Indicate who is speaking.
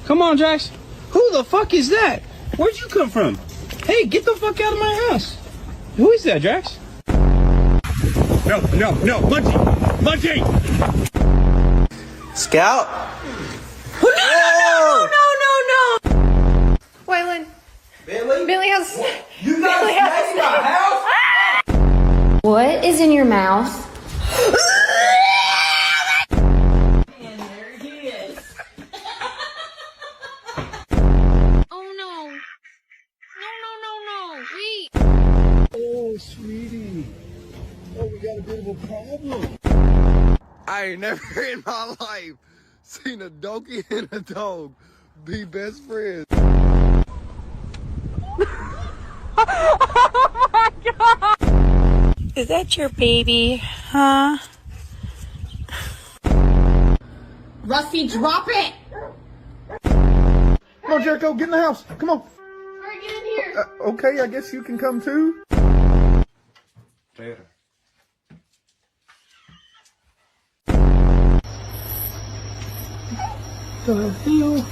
Speaker 1: Come on, Drax. Who the fuck is that? Where'd you come from? Hey, get the fuck out of my house. Who is that, Drax?
Speaker 2: No, Munchie!
Speaker 3: Scout?
Speaker 4: No. Waylon. Billy has...
Speaker 3: You guys snakes in my house?
Speaker 5: What is in your mouth?
Speaker 4: And there he is.
Speaker 5: Oh no. No. Wait.
Speaker 2: Oh, sweetie. Oh, we got a bit of a problem. I ain't never in my life seen a donkey and a dog be best friends.
Speaker 4: Oh my God. Is that your baby? Huh?
Speaker 5: Rusty, drop it!
Speaker 2: Come on, Jericho, get in the house. Come on.
Speaker 5: Hurry, get in here.
Speaker 2: Okay, I guess you can come too. Taylor. The hell?